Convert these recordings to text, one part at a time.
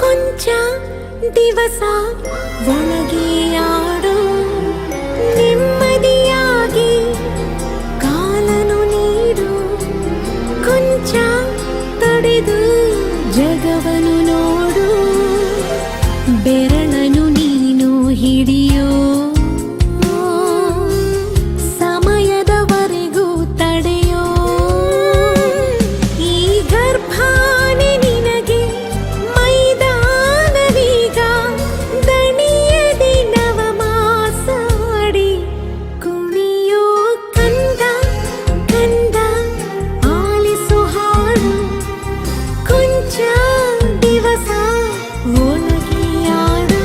ಕೊಂಚ ದಿವಸ ಒಳಗೆ ಆಡು ನೆಮ್ಮದಿಯಾಗಿ ಕಾಲನು ನೀಡು ಕೊಂಚ ತಡೆದು ಜಗವನು ನೋಡು ಬೆರಳನು ನೀನು ಹಿಡಿಯೋ ಸಮಯದವರೆಗೂ ತಡೆಯೋ ಈ ಗರ್ಭಾನೆ ನಿನಗೆ ಮೈದಾನವೀಗ ದಣಿಯದೆ ನವಮಾಸಾಡಿ ಕುಣಿಯೋ ಕಂದ ಕಂದ ಆಲಿಸು ಹಾಡು ಕೊಂಚ ದಿವಸ ಒಳಗೆ ಆಡು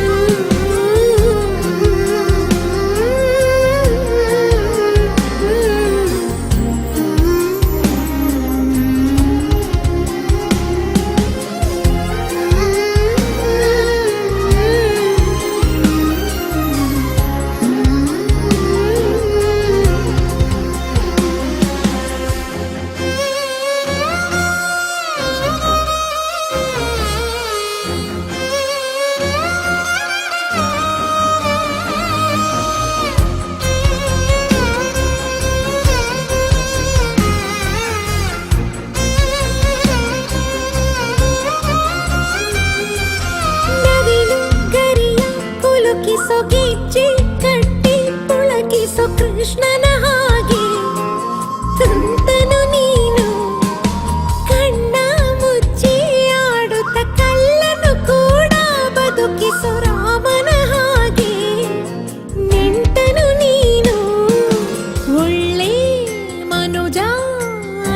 ಪುಳಕಿಸೋ ಗೆಜ್ಜೆ ಕಟ್ಟಿ ಪುಳಕಿಸೋ ಕೃಷ್ಣನ ಹಾಗೆ ತುಂತನು ನೀನು ಕಣ್ಣ ಮುಚ್ಚಿ ಆಡುತ್ತ ಕಲ್ಲನು ಕೂಡ ಬದುಕಿಸೋ ರಾಮನ ಹಾಗೆ ನೆಂಟನು ನೀನು ಒಳ್ಳೆ ಮನುಜ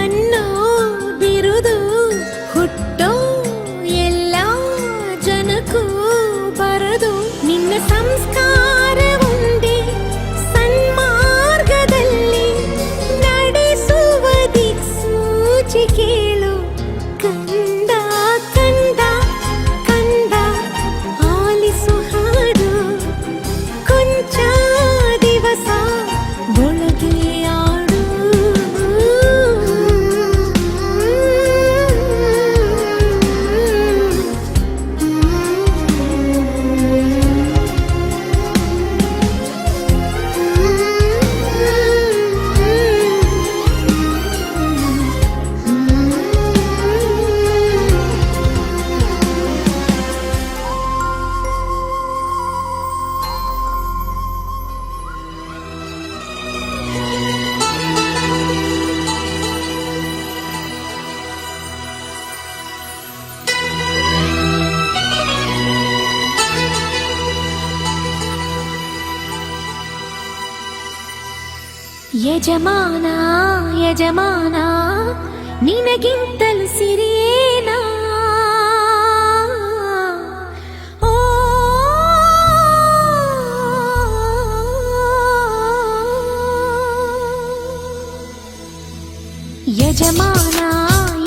ಅನ್ನೋ ಬಿರುದು ಹುಟ್ಟೋ ಎಲ್ಲ ಜನಕ್ಕೂ ಬರದು ನಿನ್ನ ಸಂಸ್ಕಾರ ಒಂದೇ ಸನ್ಮಾರ್ಗದಲ್ಲಿ ನಡೆಸುವ ದಿಕ್ಸೂಚಿ ಕೇಳು ಕಂದ ಕಂದ ಕಂದ ಆಲಿಸು ಹಾಡು ಕೊಂಚ ದಿವಸ ಒಳಗೆ ಆಡು ಯಜಮಾನ ಯಜಮಾನ ನಿನಗಿಂತಲೂ ಸಿರಿಯೇನಾ ಓ ಯಜಮಾನ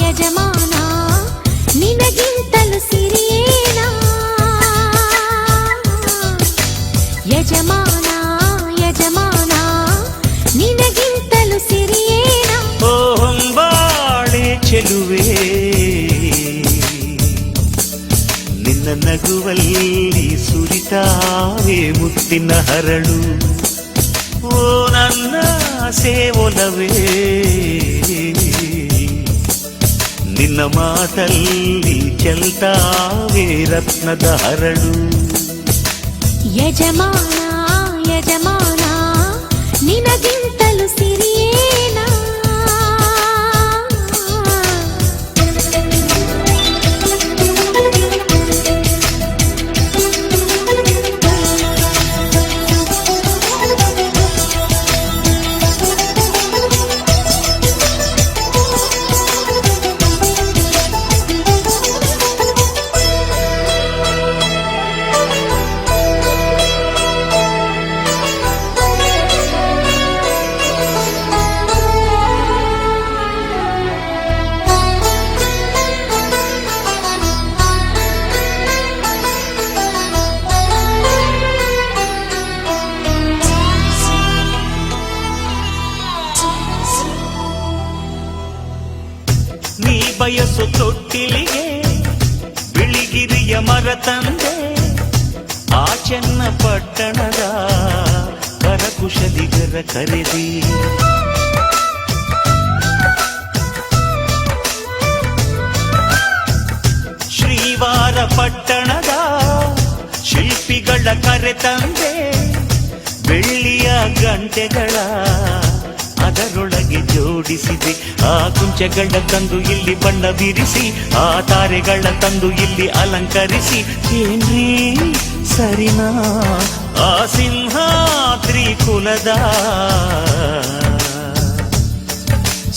ಯಜಮಾನ ನಿನಗಿಂತಲೂ ಸಿರಿಯೇನಾ ಯಜಮಾನ ಯಜಮಾನ ನಿನಗಿಂತಲೂ ಸಿರಿಯೇನಾ ಓ ಹೊಂಬಾಳೆ ಚೆಲುವೆ ನಿನ್ನ ನಗುವಲ್ಲಿ ಸುರಿತಾವೆ ಮುತ್ತಿನ ಹರಳು ಓ ನನ್ನ ಸೇವೊಲವೇ ನಿನ್ನ ಮಾತಲ್ಲಿ ಚೆಲ್ತಾವೆ ರತ್ನದ ಹರಳು ಯಜಮಾನ ಯಜಮಾನ ನಿನಗಿಂತಲೂ ಸಿರಿಯೇನಾ ಬಯಸು ತೊಟ್ಟಿಲಿಗೆ ಬಿಳಿ ಬಿಳಿಗಿರಿಯ ಮರ ತಂದೆ ಆ ಚನ್ನಪಟ್ಟಣದ ಕರಕುಶಲಿಗರ ಕರೆದಿ ಶ್ರೀವಾರ ಪಟ್ಟಣದ ಶಿಲ್ಪಿಗಳ ಕರೆ ತಂದೆ ಬೆಳ್ಳಿಯ ಗಂಟೆಗಳ ಅದರೊಳಗೆ ಜೋಡಿಸಿದೆ ಆ ಕುಂಚಗಳ ತಂದು ಇಲ್ಲಿ ಬಣ್ಣ ಬಿರಿಸಿ ಆ ತಾರೆಗಳ ತಂದು ಇಲ್ಲಿ ಅಲಂಕರಿಸಿ ಏನ್ರೀ ಸರಿನಾ ಆ ಸಿಂಹಾದ್ರಿ ಕುಲದ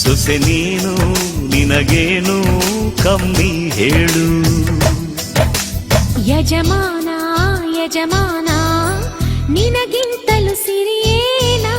ಸೊಸೆ ನೀನು ನಿನಗೇನು ಕಮ್ಮಿ ಹೇಳು ಯಜಮಾನ ಯಜಮಾನ ನಿನಗಿಂತಲೂ ಸಿರಿಯೇನಾ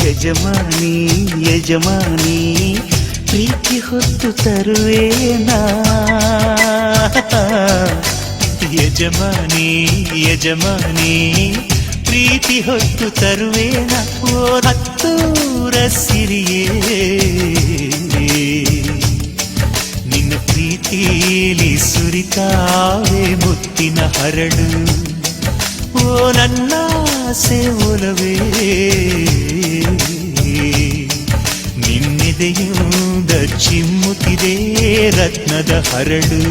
ಯಜಮಾನಿ ಯಜಮಾನಿ ಪ್ರೀತಿ ಹೊತ್ತು ತರುವೇನಾ ಯಜಮಾನಿ ಯಜಮಾನಿ ಪ್ರೀತಿ ಹೊತ್ತು ತರುವೇನಾ ಓ ಹತ್ತೂರ ಸಿರಿಯೇ ನಿನ್ನ ಪ್ರೀತಿಲಿ ಸುರಿತಾವೆ ಮುತ್ತಿನ ಹರಳು ಓ ನನ್ನ ಒಲವೇ ನಿನ್ನೆದೆಯಿಂದ ಚಿಮ್ಮುತ್ತಿದೆ ರತ್ನದ ಹರಳು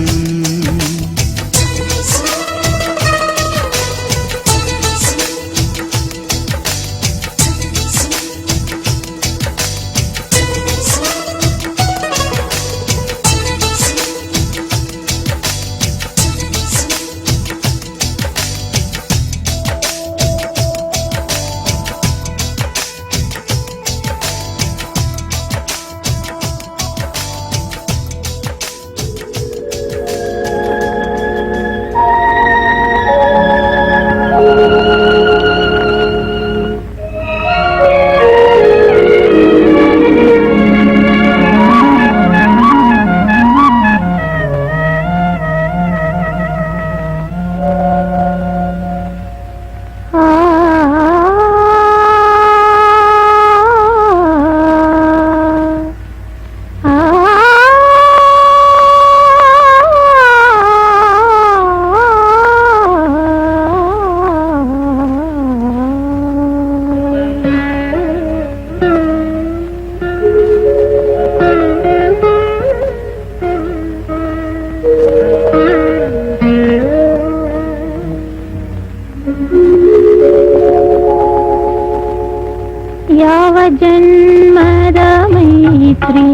ಯಾವ ಜನ್ಮದ ಮೈತ್ರಿ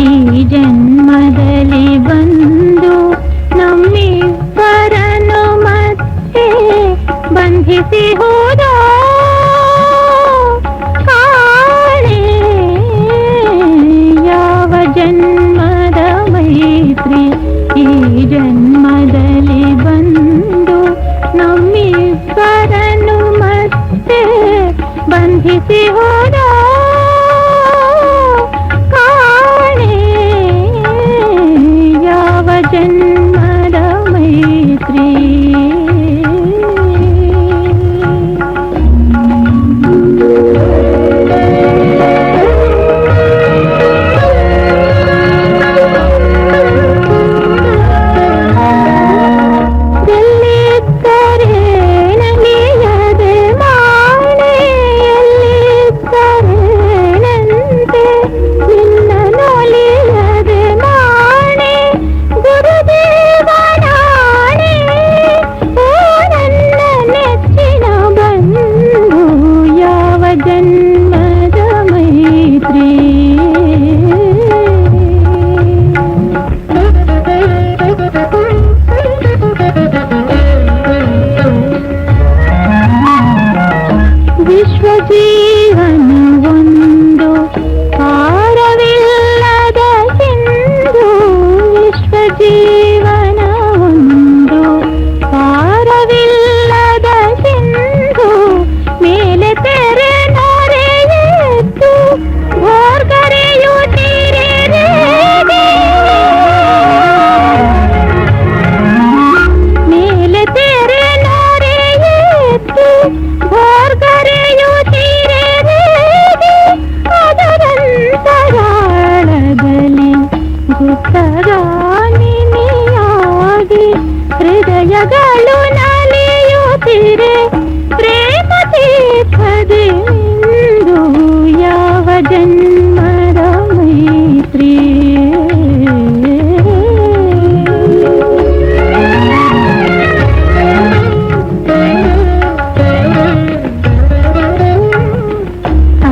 ಈ ಜನ್ಮದಲ್ಲಿ ಬಂದು ನಮ್ಮಿಬ್ಬರನ್ನು ಮತ್ತೆ ಬಂಧಿಸಿ ಹೋದ ಕಾಣೆ ಯಾವ ಜನ್ಮದ ಮೈತ್ರಿ ಈ ಜನ್ಮದಲ್ಲಿ ಬಂದು ನಮ್ಮಿಬ್ಬರನ್ನು ಮತ್ತೆ ಬಂಧಿಸಿ ಹೋದ ಕಾಣೆ ಹಗಲು ನಲಿಯುತ್ತಿರೆ ಪ್ರೇಮ ತೀರ್ಥದಿಂದು ಯಾವ ಜನ್ಮದ ಮೈತ್ರಿ.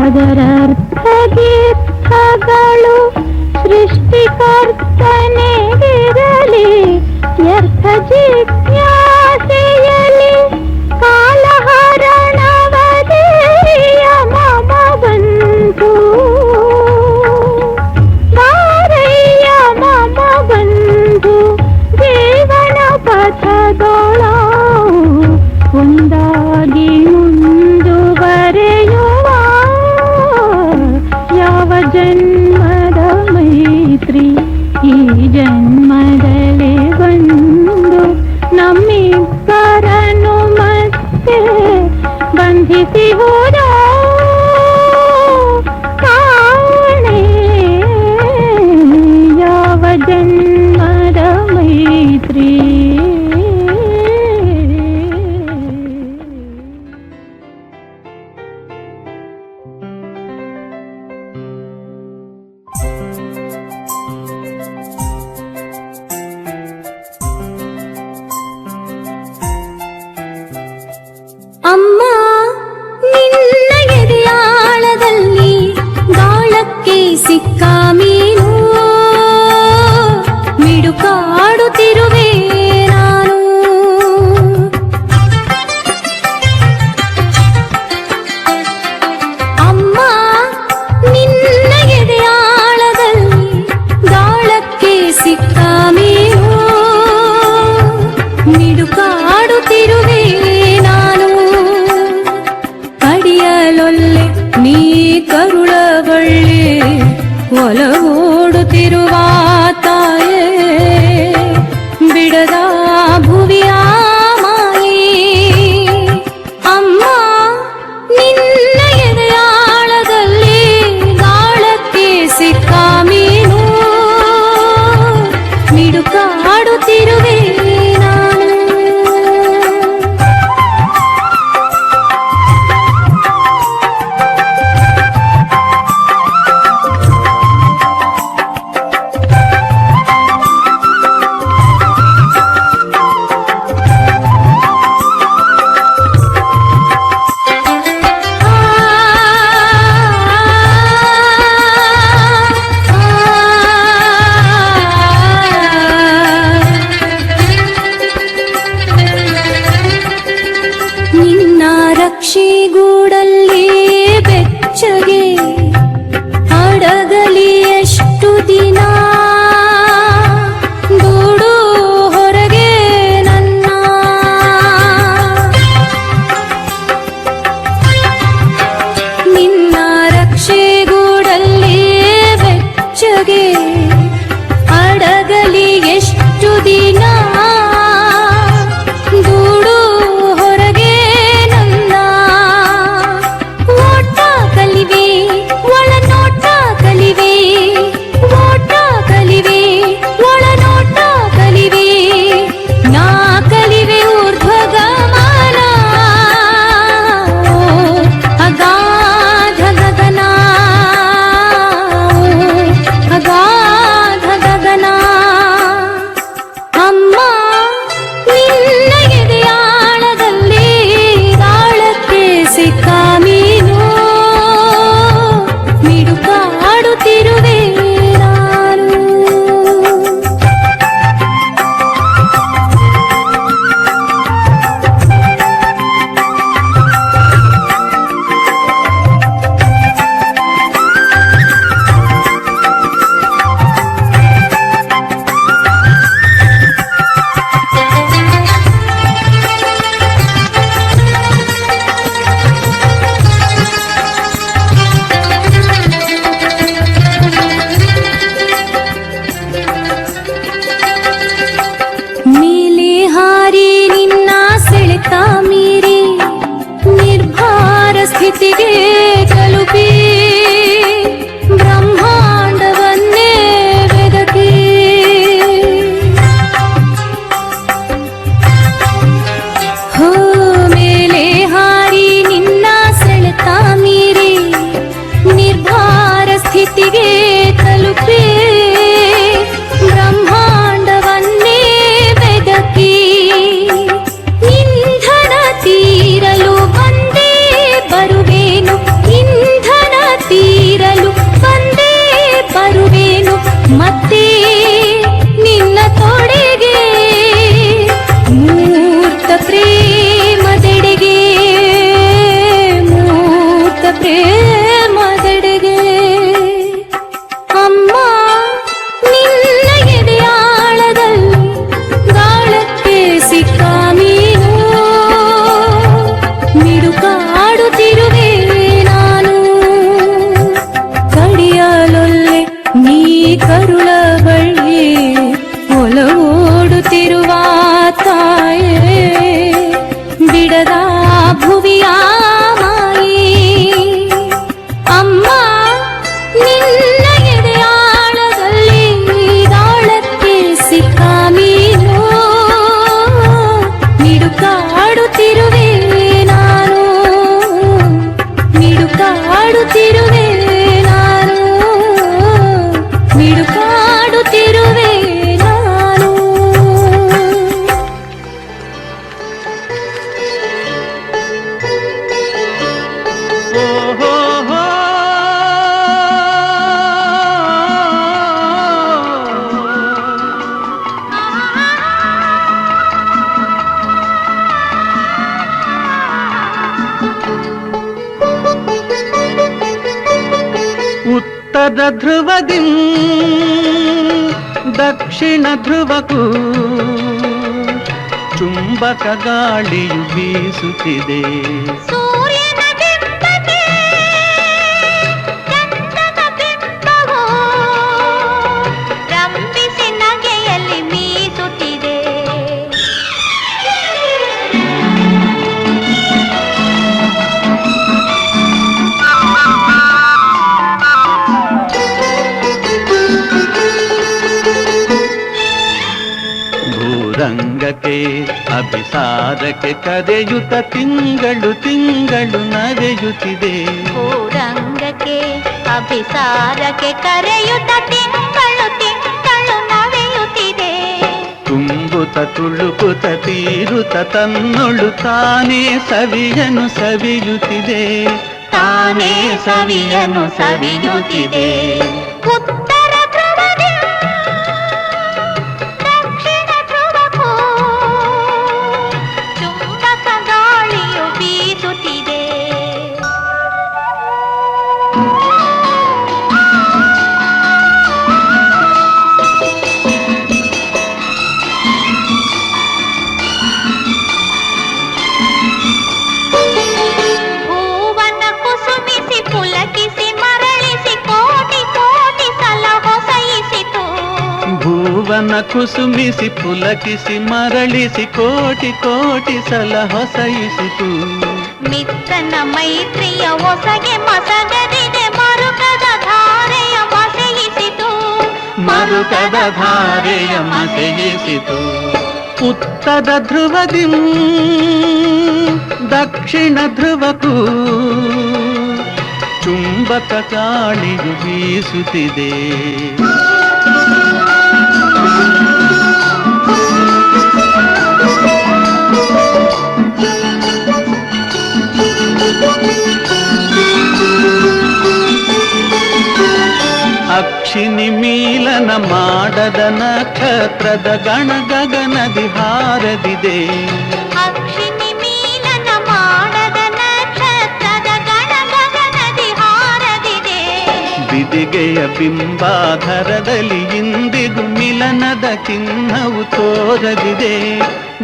ಅದರರ್ಥ ಗೀರ್ಥಗಳು ಸೃಷ್ಟಿಕರ್ತನೆಗಿರಲಿ ವ್ಯರ್ಥ ಜಿಜ್ಞಾಸೆಯಲಿ ಕಾಲಹರಣವದೇಯ ಮಮ ಬಂಧು ಬಾರಯ್ಯ ಮಮ ಬಂಧು ಜೀವನ ಪಥದೊಳ ಒಂದಾಗಿ ಮುಂದುವರೆಯುವ ಯಾವ ಜನ್ಮದ ಮೈತ್ರಿ ಈ ಜನ್ಮದಲ್ಲಿ ಬಂದು ನಮ್ಮಿಬ್ಬರನ್ನು ಮತ್ತೆ ಬಂಧಿಸಿ ಹೋದ ಕಾಣೆ ಯಾವ ಜನ್ಮದ ಮೈತ್ರಿ. ಅಮ್ಮ ನಿನ್ನ ಎದೆಯಾಳದಲ್ಲಿ ಗಾಳಕ್ಕೆ ಸಿಕ್ಕ ಮೀನು ಮಿಡುಕಾಡುತ್ತಿರುವೆ ನಾನು. ಅಮ್ಮ ನಿನ್ನ ಎದೆಯಾಳದಲ್ಲಿ ಗಾಳಕ್ಕೆ ಸಿಕ್ಕ ಮೀನು ಮಿಡುಕಾಡುತ್ತಿರುವೆ ನಾನು. ಕಡಿಯಲೊಲ್ಲೆ ನೀ ಕರುಳಬಳ್ಳಿ ಒಲವೋಡುತ್ತಿರುವ ತಾಯೇ ಬಿಡದ ಭುವಿಯ ಮಾಯೆ. ಅಮ್ಮ ನಿನ್ನ ಎದೆಯಾಳದಲ್ಲಿ ಗಾಳಕ್ಕೆ ಸಿಕ್ಕ ಮೀನು ಮಿಡುಕಾಡುತ್ತಿರುವೆ ನಾನು. ನಿನ್ನ ರಕ್ಷೆಗೂಡಲ್ಲಿ ಬೆಚ್ಚಗೆ ಅಡಗಲಿ ಎಷ್ಟು ದಿನ ಗೂಡು ಹೊರಗೆ ನನ್ನ. ನಿನ್ನ ರಕ್ಷೆಗೂಡಲ್ಲಿ ಬೆಚ್ಚಗೆ ಅಡಗಲಿ ಎಷ್ಟು ದಿನ ಗೂಡು ಹೊರಗೆ ನನ್ನ. ಓಟ ಕಲಿವೆ ಒಳನೋಟ ಕಲಿವೆ ಓಟ ಕಲಿವೆ ಒಳನೋಟ ಕಲಿವೆ ನಾ ಕಲಿವೆ ಊರ್ಧ್ವಗಮನ ಅಗಾಧ ಗಗನ ಅಗಾಧ ಗಗನ. ಅಮ್ಮ ನಿನ್ನ ಎದೆಯಾಳದಲ್ಲಿ ಗಾಳಕ್ಕೆ ಸಿಕ್ಕ ಮೀನು ಮಿಡುಕಾಡುತ್ತಿರುವೆ ನಾನು. ಸ್ಥಿತಿಗೆ ತಲುಪಿ ಬ್ರಹ್ಮಾಂಡವನ್ನೇ ಬೆದಕಿ ಉತ್ತರ ಧ್ರುವದಿಂ ದಕ್ಷಿಣ ಧ್ರುವಕ್ಕೂ ಚುಂಬಕ ಗಾಳಿಯು ಬೀಸುತ್ತಿದೆ. ಸೂರ್ಯನ ಬಿಂಬಕ್ಕೆ ಚಂದ್ರನ ಬಿಂಬವು ರಂಭಿಸಿ ನಗೆಯಲ್ಲಿ ಮೀಸುತ್ತಿದೆ. ಭೂರಂಗಕ್ಕೆ ಅಭಿಸಾರಕ್ಕೆ ಕರೆಯುತ್ತ ತಿಂಗಳು ತಿಂಗಳು ನವೆಯುತ್ತಿದೆ. ಭೂರಂಗಕ್ಕೆ ಅಭಿಸಾರಕ್ಕೆ ಕರೆಯುತ್ತ ತಿಂಗಳು ತಿಂಗಳು ನವೆಯುತ್ತಿದೆ. ತುಂಬುತ್ತ ತುಳುಕುತ್ತ ತೀರುತ್ತ ತನ್ನೊಳು ತಾನೇ ಸವಿಯನು ಸವಿಯುತ್ತಿದೆ. ತಾನೇ ಸವಿಯನು ಸವಿಯುತ್ತಿದೆ. ಉತ್ತರ ಧ್ರುವದಿ ದಕ್ಷಿಣ ಧ್ರುವಕ್ಕೂ ಚುಂಬಕ ಗಾಳಿಯು ಬೀಸುತ್ತಿದೆ. ಹೂವನ್ನ ಕುಸುಮಿಸಿ ಪುಲಕಿಸಿ ಮರಳಿಸಿ ಕೋಟಿ ಕೋಟಿ ಸಲ ಹೊಸೈಸಿತು. ಭುವನ ಕುಸುಮಿಸಿ ಪುಲಕಿಸಿ ಮರಳಿಸಿ ಕೋಟಿ ಕೋಟಿ ಸಲ ಹೊಸೈಸಿತು. ಮಿತ್ರನ ಮೈತ್ರಿಯ ಹೊಸಗೆ ಮಸಗದಿಗೆ ಮರುಕದ ಧಾರೆಯ ಮಸೆಯಿಸಿತು. ಮರುಕದ ಧಾರೆಯ ಮಸೆಯಿಸಿತು. ಉತ್ತರ ಧ್ರುವದಿಂ ದಕ್ಷಿಣ ಧ್ರುವಕ್ಕೂ ಚುಂಬಕ ಗಾಳಿಯು ಬೀಸುತ್ತಿದೆ. ಅಕ್ಷಿನಿ ಮೀಲನ ಮಾಡದ ನಕ್ಷತ್ರದ ಗಣ ಗಗನದಿ ಹಾರದಿದೆ. ಅಕ್ಷಿನಿ ಮೀಲನ ಮಾಡದ ನಕ್ಷತ್ರದ ಗಣ ಗಗನದಿ ಹಾರದಿದೆ. ಬಿದಿಗೆಯ ಬಿಂಬಾಧರದಲ್ಲಿ ಇಂದಿಗೂ ಮಿಲನದ ಚಿಹ್ನವು ತೋರದಿದೆ.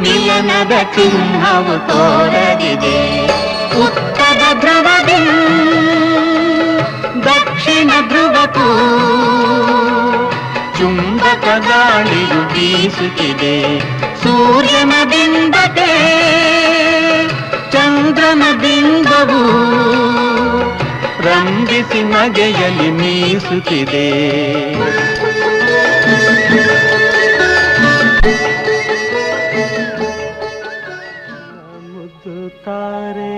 ಮಿಲನದ ಚಿಹ್ನವು ತೋರದಿದೆ. ಉತ್ತರ ಧ್ರುವದಿ ದಕ್ಷಿಣ ಧ್ರುವಕ್ಕೂ ಚುಂಬಕ ಗಾಳಿಯು ಬೀಸುತ್ತಿದೆ. ಸೂರ್ಯನ ಬಿಂಬಕ್ಕೆ ಚಂದ್ರನ ಬಿಂಬವು ರಂಭಿಸಿ ನಗೆಯಲ್ಲಿ ಮೀಸುತ್ತಿದೆ. ಮುದ್ದು ತಾರೆ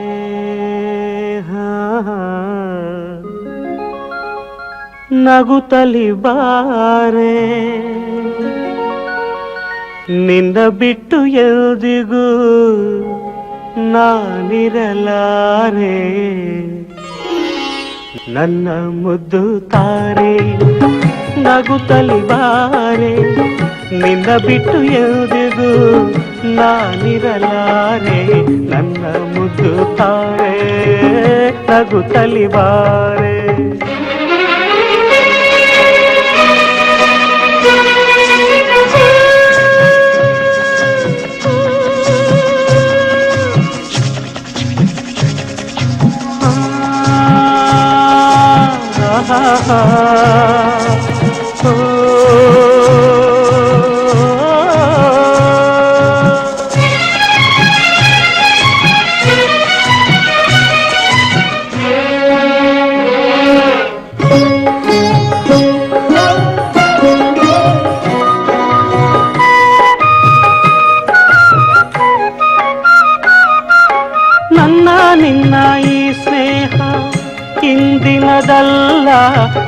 ನಗುತ್ತಲಿ ಬಾರೆ ನಿನ್ನ ಬಿಟ್ಟು ಎಂದಿಗೂ ನಾನಿರಲಾರೆ. ನನ್ನ ಮುದ್ದು ತಾರೆ ನಗುತ್ತಲಿ ಬಾರೆ ನಿನ್ನ ಬಿಟ್ಟು ಎಂದಿಗೂ ನಾನಿರಲಾರೆ. ನನ್ನ ಮುದ್ದು ತಾರೆ ನಗುತ್ತಲಿ ಬಾರೆ. ನಿನ್ನ ಈ ಸ್ನೇಹ ಇಂದಿನದಲ್ಲ.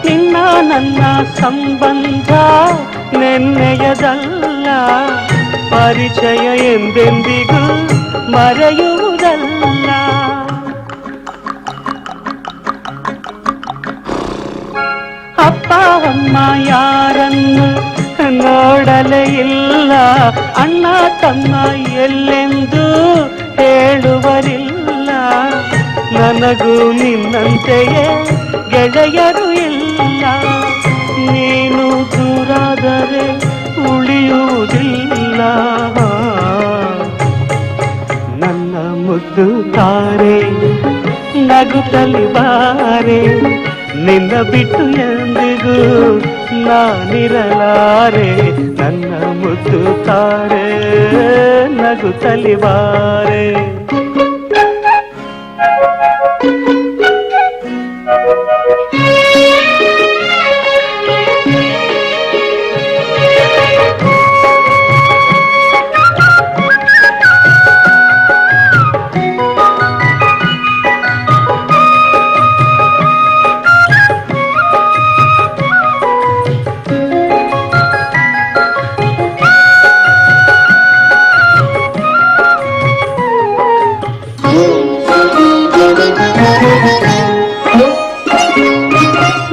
ನಿನ್ನ ನನ್ನ ಸಂಬಂಧ ನೆನ್ನೆಯದಲ್ಲ. ಪರಿಚಯ ಎಂದೆಂದಿಗೂ ಮರೆಯುವುದಲ್ಲ. ಅಪ್ಪ ಅಮ್ಮ ಯಾರನ್ನು ನೋಡಲೇ ಇಲ್ಲ. ಅಣ್ಣ ತಮ್ಮ ಎಲ್ಲೆಂದು ಹೇಳುವರಿಲ್ಲ. ನನಗೂ ನಿನ್ನಂತೆಯೇ ಗೆಳೆಯರು ಇಲ್ಲ. ನೀನು ದೂರಾದರೆ ಉಳಿಯುವುದಿಲ್ಲ. ನನ್ನ ಮುದ್ದು ತಾರೆ ನಗುತ್ತಲಿ ಬಾರೆ, ನಿನ್ನ ಬಿಟ್ಟು ಎಂದಿಗೂ ನಾನಿರಲಾರೆ. ನನ್ನ ಮುದ್ದು ತಾರೆ ನಗುತ್ತಲಿ ಬಾರೆ.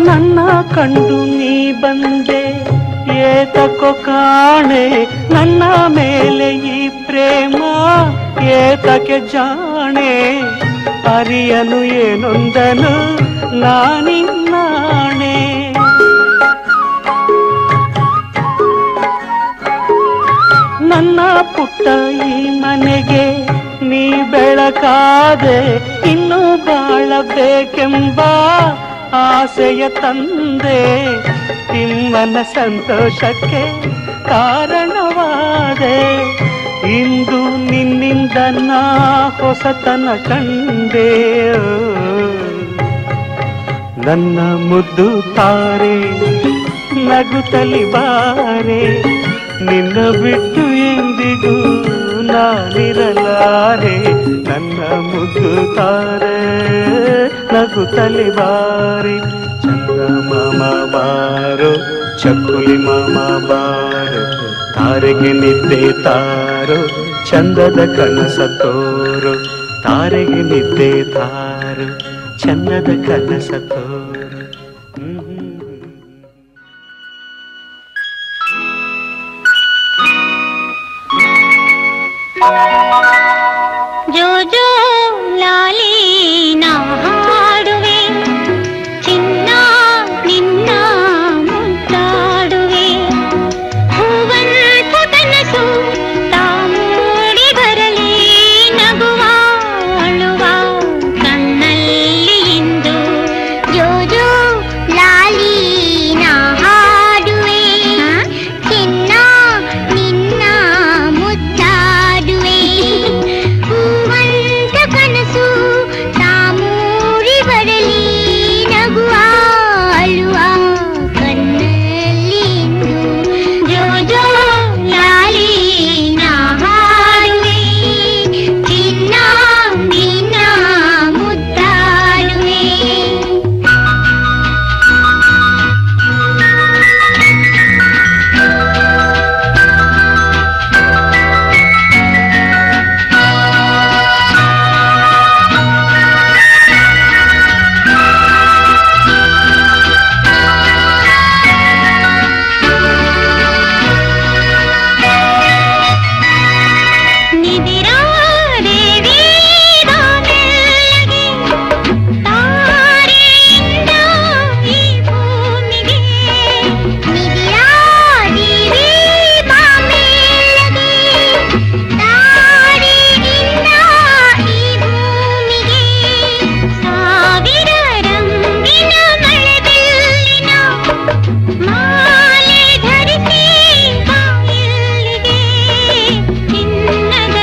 ನನ್ನ ಕಂಡು ನೀ ಬಂದೆ ಏತಕೋ ಕಾಣೆ, ನನ್ನ ಮೇಲೆ ಈ ಪ್ರೇಮ ಏತಕ್ಕೆ ಜಾಣೆ. ಅರಿಯನು ಏನೊಂದನು ನಾನಿನ್ನಾಣೆ. ನನ್ನ ಪುಟ್ಟ ಈ ಮನೆಗೆ ನೀ ಬೆಳಕಾದೆ, ಇನ್ನು ಬಾಳಬೇಕೆಂಬ ಆಸೆಯ ತಂದೆ. ತಿಮ್ಮನ ಸಂತೋಷಕ್ಕೆ ಕಾರಣವಾದೆ, ಇಂದು ನಿನ್ನಿಂದ ನಾ ಹೊಸತನ ಕಂಡೆ. ನನ್ನ ಮುದ್ದು ತಾರೆ ನಗುತ್ತಲಿ ಬಾರೆ, ನಿನ್ನ ಬಿಟ್ಟು ಎಂದಿಗೂ ನಾನಿರಲಾರೆ. ನನ್ನ ಮುದ್ದು ತಾರೆ ನಗುತ್ತಲಿ ಬಾರೆ. ಚಂದ ಮಾಮ ಬಾರೋ, ಚಕ್ಕುಲಿ ಮಾಮ ಬಾರೋ, ತಾರೆಗೆ ನಿದ್ದೆ ತಾರೋ, ಚಂದದ ಕನಸ ತೋರೋ. ತಾರೆಗೆ ನಿದ್ದೆ ತಾರೋ, ಚಂದದ ಕನಸ ತೋರೋ. ಜೋ ಜೋ ಲಾಲಿ ನಾ ಹಾಡುವೆ, ಚಿನ್ನ ನಿನ್ನ ಮುದ್ದಾಡುವೆ. ಹೂವಂತ ಕನಸು ತಾಮೂಡಿ ಬರಲಿ, ನಗುವ ಅಳುವ ಕಣ್ಣಲ್ಲಿ ಇಂದು. ಜೋ ಜೋ ಲಾಲಿ ನಾ ಹಾಡುವೆ, ಚಿನ್ನ ನಿನ್ನ ಮುದ್ದಾಡುವೆ. ಹೂವಂತ ಕನಸು ತಾಮೂಡಿ ಬರಲಿ, ನಗುವ ಅಳುವ ಕಣ್ಣಲ್ಲಿ ಇಂದು. ಜೋ ಜೋ ಲಾಲಿ ನಾ ಹಾಡುವೆ, ಚಿನ್ನ ನಿನ್ನ ಮುದ್ದಾಡುವೆ. ನಿದಿರಾ ದೇವಿ ಬಾಮೆಲ್ಲಗೆ, ತಾರೆಯಿಂದ ಈ ಭೂಮಿಗೆ. ನಿದಿರಾ ದೇವಿ ಬಾಮೆಲ್ಲಗೆ, ತಾರೆಯಿಂದ ಈ ಭೂಮಿಗೆ. ಸಾವಿರ ರಂಗಿನ ಮಳೆಬಿಲ್ಲಿನ ಮಾಲೆ ಧರಿಸಿ ಬಾ ಇಲ್ಲಿಗೆ. ಚಿನ್ನದ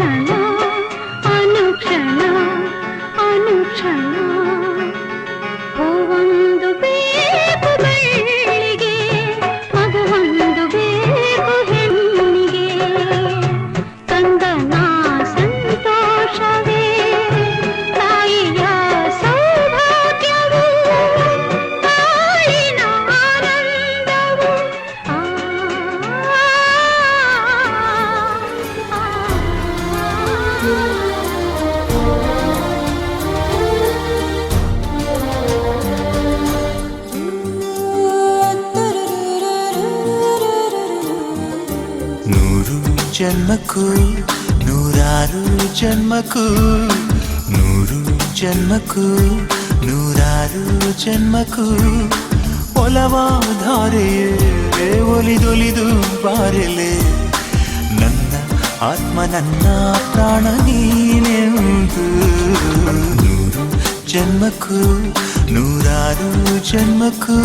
ಕ್ಷಣ ಅನುಕ್ಷಣ ಅನುಕ್ಷಣ ಹೂವೊಂದು ಬೇಕು ಬಳ್ಳಿಗೆ ಮಗುವೊಂದು ಬೇಕು ಹೆಣ್ಣಿಗೆ ಕಂದನ ಸಂತೋಷವೇ ತಾಯಿಯ ಸೌಭಾಗ್ಯವು ತಾಳಿನ ಆನಂದವು ನೂರು ಜನ್ಮಕ್ಕೂ ನೂರಾರು ಜನ್ಮಕ್ಕೂ ನೂರು ಜನ್ಮಕ್ಕೂ ನೂರಾರು ಜನ್ಮಕ್ಕೂ ಒಲವಾಧಾರೆಯೇ ಒಲಿದೊಲಿದು ಬಾರೆಲೆ ನನ್ನ ಆತ್ಮ ನನ್ನ ಪ್ರಾಣ ನೀನೆಂದು ನೂರು ಜನ್ಮಕ್ಕೂ ನೂರಾರು ಜನ್ಮಕ್ಕೂ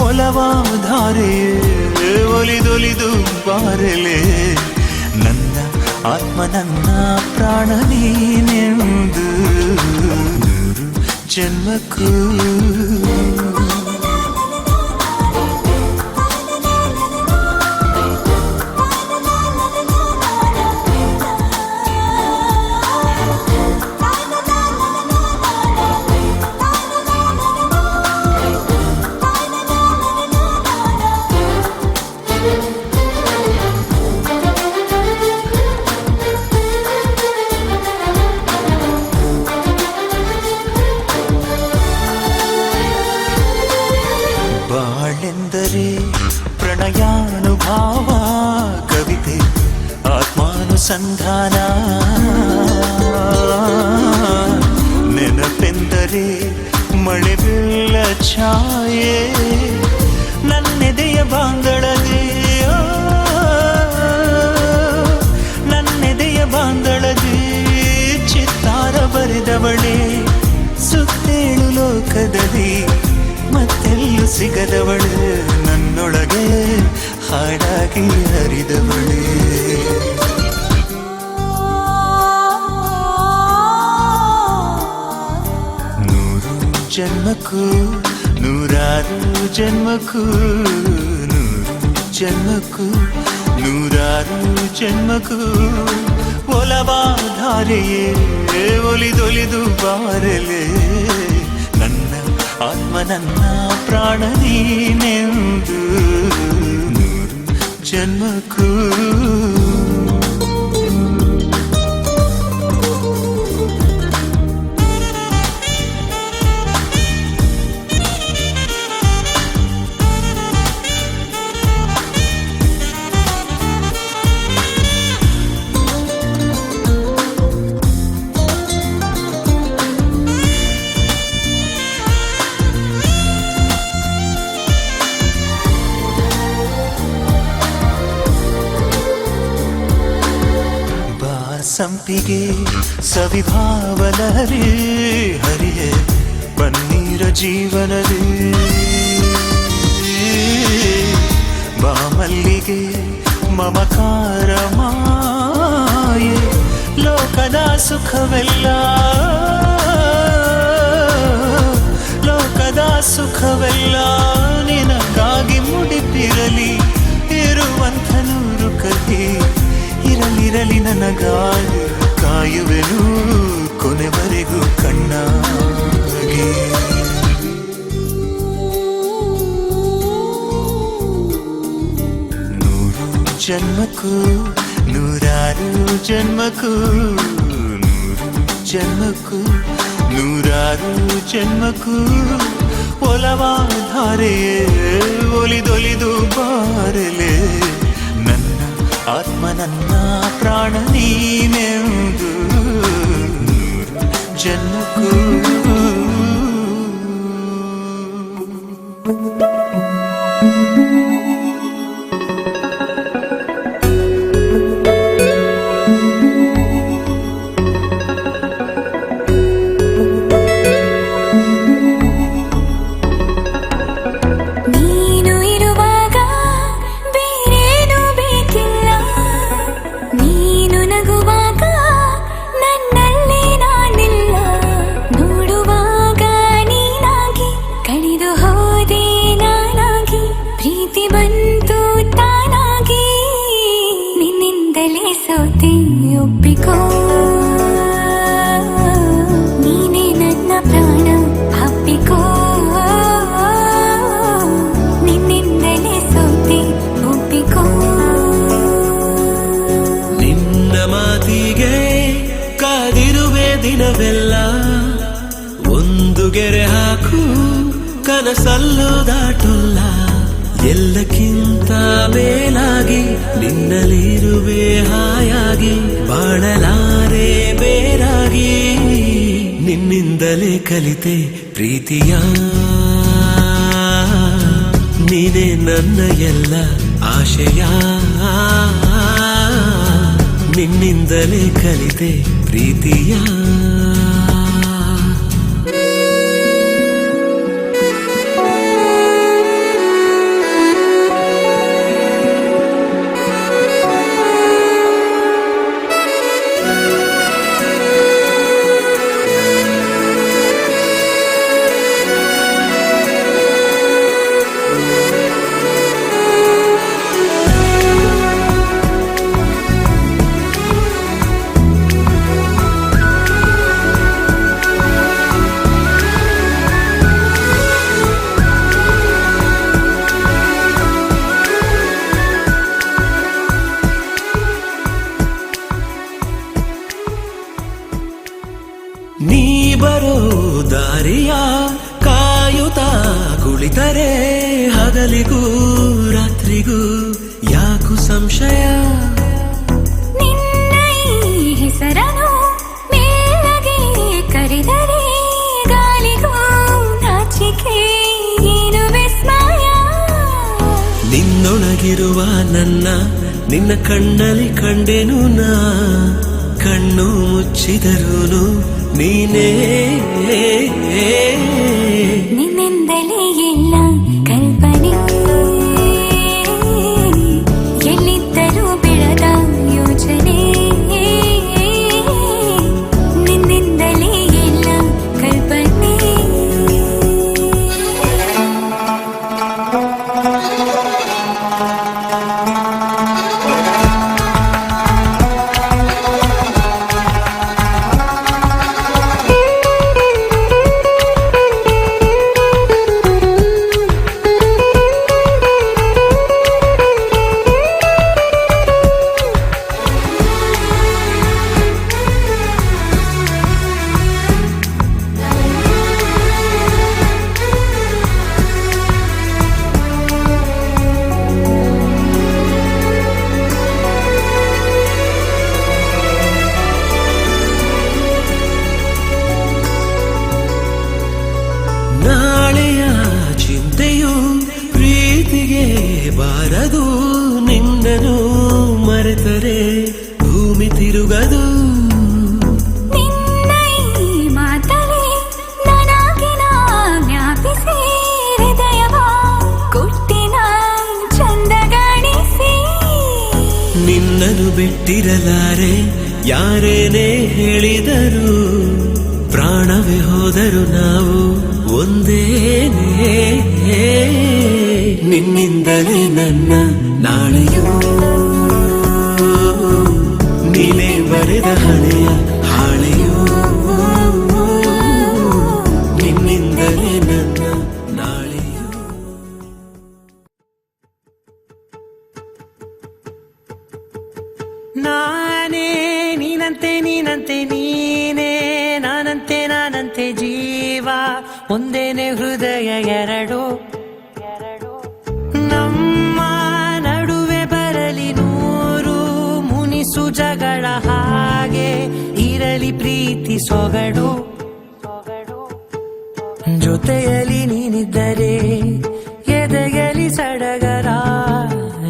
ಒಲವಾಧಾರೆಯೇ ಒಲಿದೊಲಿದು ಬಾರೆಲೆ ನನ್ನ ಆತ್ಮ ನನ್ನ ಪ್ರಾಣ ನೀನೆಂದು ನೂರು ಜನ್ಮಕ್ಕೂ ಬಾಳೆಂದರೆ ಪ್ರಣಯಾನುಭಾವ ಕವಿತೆ ಆತ್ಮಾನುಸಂಧಾನ ನೆನಪೆಂದರೆ ಮಳೆ ಬೀಳ ಛಾಯೆ ನನ್ನೆದೆಯ ಬಾಂಗಳದೆ ನನ್ನೆದೆಯ ಬಾಂಗಳದೆ ಚಿತ್ತಾರ ಬರೆದವಳೆ ಸುತ್ತೇಳು ಲೋಕದಲ್ಲಿ ಮತ್ತೆಲ್ಲೂ ಸಿಗದವಳು ನನ್ನೊಳಗೆ ಹಾಡಾಗಿ ಹರಿದವಳೆ ನೂರು ಜನ್ಮಕ್ಕೂ ನೂರಾರು ಜನ್ಮಕ್ಕೂ ನೂರು ಜನ್ಮಕ್ಕೂ ನೂರಾರು ಜನ್ಮಕ್ಕೂ ಒಲವಾಧಾರೆಯೇ ಒಲಿದೊಲಿದು ಬಾರಲೆ ನನ್ನ ಆತ್ಮ ನನ್ನ ಪ್ರಾಣ ನೀನೆಂದು ನೂರು ಜನ್ಮಕ್ಕೂ ಸಂಪಿಗೆ ಸವಿಭಾವನರಿ ಹರಿಯೇ ಬನ್ನೀರ ಜೀವನದಿ ಬಾಮಲ್ಲಿಗೆ ಮಮಕಾರ ಮಾಯೆ ಲೋಕದ ಸುಖವೆಲ್ಲ ಲೋಕದ ಸುಖವೆಲ್ಲ ನಿನಗಾಗಿ ಮುಡಿಪಿರಲಿ ಇರುವಂಥ ನೂರು ಕಥೆ ಇರಲಿರಲಿ ನನಗಾಗಿ ಕಾಯುವೆನು ಕೊನೆವರೆಗೂ ಕಣ್ಣಾಗಿ ನೂರು ಜನ್ಮಕ್ಕೂ ನೂರಾರು ಜನ್ಮಕ್ಕೂ ನೂರು ಜನ್ಮಕ್ಕೂ ನೂರಾರು ಜನ್ಮಕ್ಕೂ ಒಲವಾಧಾರೆಯೇ ಒಲಿದೊಲಿದು ಬಾರಲೆ ನನ್ನ ಆತ್ಮ ನನ್ನ ಪ್ರಾಣ ನೀನೆಂದು ನೂರು ಜನ್ಮಕ್ಕೂ ನೀನು ನೀನೇ ನನ್ನ ಪ್ರಾಣ ಅಪ್ಪಿಕೋ ನಿನ್ನಿಂದಲೇ ಸೋತೆ ಒಪ್ಪಿಕೋ ನಿನ್ನ ಮಾತಿಗೆ ಕಾದಿರುವೆ ದಿನವೆಲ್ಲ ಒಂದು ಗೆರೆ ಹಾಕು ಕನಸಲ್ಲೂ ದಾಟುಲ್ಲ ಎಲ್ಲಕ್ಕಿಂತ ಮೇಲಾಗಿ ನಿನ್ನಲಿರುವೆ ಹಾಯಾಗಿ ಬಾಳಲಾರೆ ಬೇರಾಗಿ ನಿನ್ನಿಂದಲೇ ಕಲಿತೆ ಪ್ರೀತಿಯ ನೀನೇ ನನ್ನ ಎಲ್ಲ ಆಶಯ ನಿನ್ನಿಂದಲೇ ಕಲಿತೆ ಪ್ರೀತಿಯ ನೀ ಬರೋ ದಾರಿಯ ಕಾಯುತ್ತಾ ಕುಳಿತರೆ ಹಗಲಿಗೂ ರಾತ್ರಿಗೂ ಯಾಕು ಸಂಶಯ ನಿನ್ನ ಈ ಹೆಸರನು ಮೇಲಗೆ ಕರೆದರೆ ಗಾಳಿಗೂ ನಾಚಿಕೆ ಏನು ವಿಸ್ಮಯ ನಿನ್ನೊಳಗಿರುವ ನನ್ನ ನಿನ್ನ ಕಣ್ಣಲ್ಲಿ ಕಂಡೆನು ನಾ ಕಣ್ಣು ಮುಚ್ಚಿದರೂನು ನೀನೇ ನಿನ್ನಿಂದಲೇ ಎಲ್ಲ ಕಲ್ಪನೆ ಎಲ್ಲಿದ್ದರೂ ಬೆಳೆದ ಯೋಚನೆ ನಿನ್ನಿಂದಲೇ ಎಲ್ಲ ಕಲ್ಪನೆ ನಾಳೆಯ ಚಿಂತೆಯು ಪ್ರೀತಿಗೆ ಬಾರದು ನಿನ್ನನು ಮರೆತರೆ ಭೂಮಿ ತಿರುಗದು ನಿನ್ನ ಈ ಮಾತಲ್ಲಿ ನನಗಿನ ಜ್ಞಾಪಿಸಿ ಹೃದಯವ ಕೊಟ್ಟಿನ ಚಂದಗಾಣಿಸಿ ನಿನ್ನನು ಬಿಟ್ಟಿರಲಾರೆ ಯಾರೇನೇ ಹೇಳಿದರು ಪ್ರಾಣವೇ ಹೋದರು ನಾವು ಒಂದೇನೇ ನಿನ್ನಿಂದಲೇ ನನ್ನ ನಾಳೆಯೂ ನೀನೇ ಬರೆದ ಹಳೆಯ ಹಾಳೆಯೂ ನಿನ್ನಿಂದಲೇ ನನ್ನ ನಾಳೆಯೂ ನಾನೇ ನೀನಂತೆ ನೀನಂತೆ ನೀನೇ ನಾನಂತೆ ನಾನಂತೆ ಜೀವ ಒಂದೇನೆ ಹೃದಯ ಎರಡು ನಮ್ಮ ನಡುವೆ ಬರಲಿ ನೂರು ಮುನಿಸು ಜಗಳ ಹಾಗೆ ಇರಲಿ ಪ್ರೀತಿ ಸೊಗಡು ಜೊತೆಯಲ್ಲಿ ನೀನಿದ್ದರೆ ಎದೆಯಲಿ ಸಡಗರ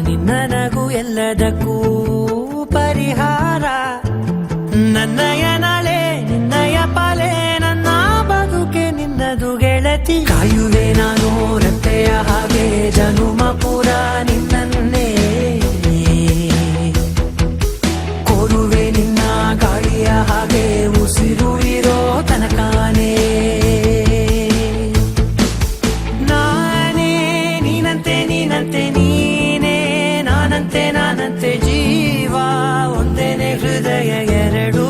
ನಿನ್ನ ನಗು ಎಲ್ಲದಕ್ಕೂ ಪರಿಹಾರ ನನ್ನಯ ನಾಳೆ ನಿನ್ನಯ ಪಾಲೆ ನನ್ನ ಬದುಕೆ ನಿನ್ನದು ಗೆಳತಿ ಕಾಯುವೆ ನಾನು ರತ್ತೆಯ ಹಾಗೆ ಜನುಮ ಪೂರ ನಿನ್ನನ್ನೇ ಕೋರುವೆ ನಿನ್ನ ಗಾಳಿಯ ಹಾಗೆ ಉಸಿರು ಇರೋ ತನಕಾನೇ ನಾನೇ ನೀನಂತೆ ನೀನಂತೆ ನೀನೇ ನಾನಂತೆ ನಾನಂತೆ ಜೀವ ಒಂದೇನೆ ಹೃದಯ ಎರಡು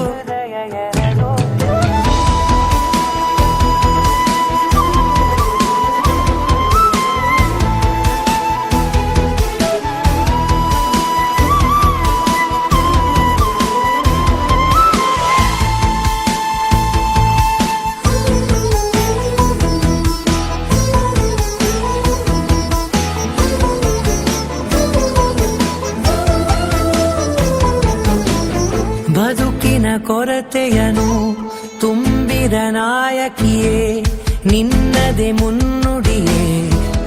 ನಿನ್ನ ಕೊರತೆಯನು ತುಂಬಿದ ನಾಯಕಿಯೇ ನಿನ್ನದೆ ಮುನ್ನುಡಿಯೇ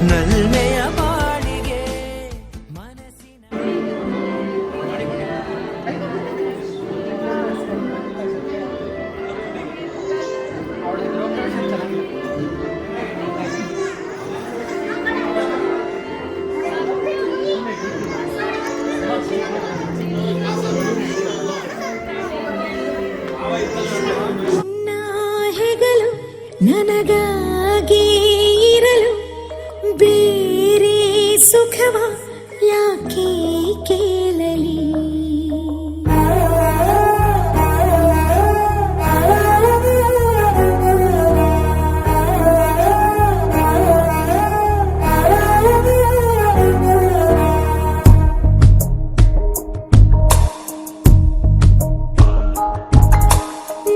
ನಲ್ಮೆಯ ಬಾಳಿಗೆ ಮನಸ್ಸಿನ ಹೆಗಲು ನನಗಾಗಿ ಇರಲು ಬೇರೆ ಸುಖವ ಯಾಕೆ ಕೇಳಲಿ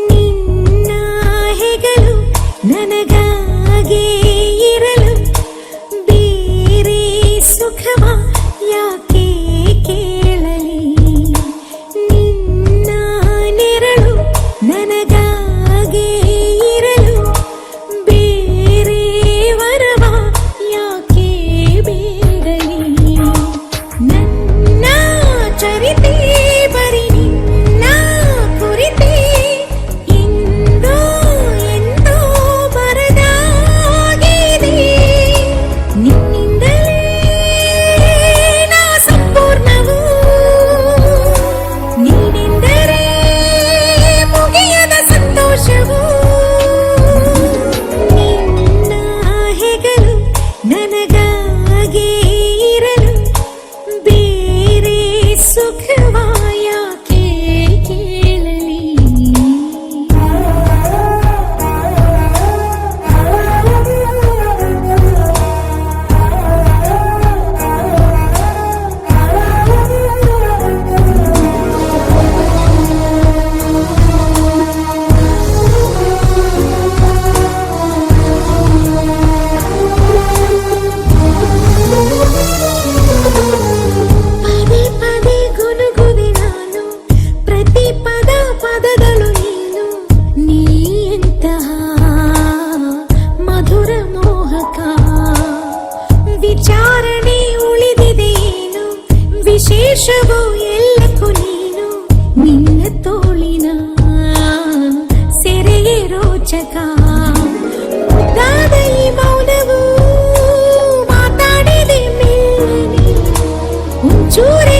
ನಿನ್ನ ಹೆಗಲು ನನಗಾಗಿ ಇರಲು ಬೇರೆ ಸುಖವ ಯಾಕೆ ಕೇಳಲಿ ನಿನ್ನ ನೆರಳು ನನಗಾಗಿ ಇರಲು ಬೇರೆ ವರವ ಯಾಕೆ ಬೇಡಲಿ ನನ್ನ ಚರಿತೆ ಬರಿ ನಿನ್ನ ಕುರಿತೆ ಇಂದೋ ಎಂದೋ ಬರದಾಗಿದೆ ನಿನ್ನಿಂದಲೇ ನಾ ಸಂಪೂರ್ಣವು ನೀನೆಂದರೆ ಮುಗಿಯದ ಸಂತೋಷವು ನಿನ್ನ ಹೆಗಲು ನನಗಾಗಿ ಇರಲು ಬೇರೆ ಸುಖವ ಯಾಕೆ ಕೇಳಲಿ ಪದೇ ಪದೇ ಗುನುಗುವೆ ನಾನು ಪ್ರತಿ ಪದಗಳು ನೀನು ನೀ ಎಂತಹ ಮಧುರ ಮೋಹಕ ವಿಚಾರಣೆ ಉಳಿದಿದೆಯೇನು ವಿಶೇಷವೋ ಎಲ್ಲಕ್ಕೂ ನೀನು ನಿನ್ನ ತೋಳಿನ ಸೆರೆಯೇ ರೋಚಕ ಮುದ್ದಾದ ಈ ಮೌನವು ಮಾತಾಡಿದೆ ಮೇಲನೆ ಒಂಚೂರೆ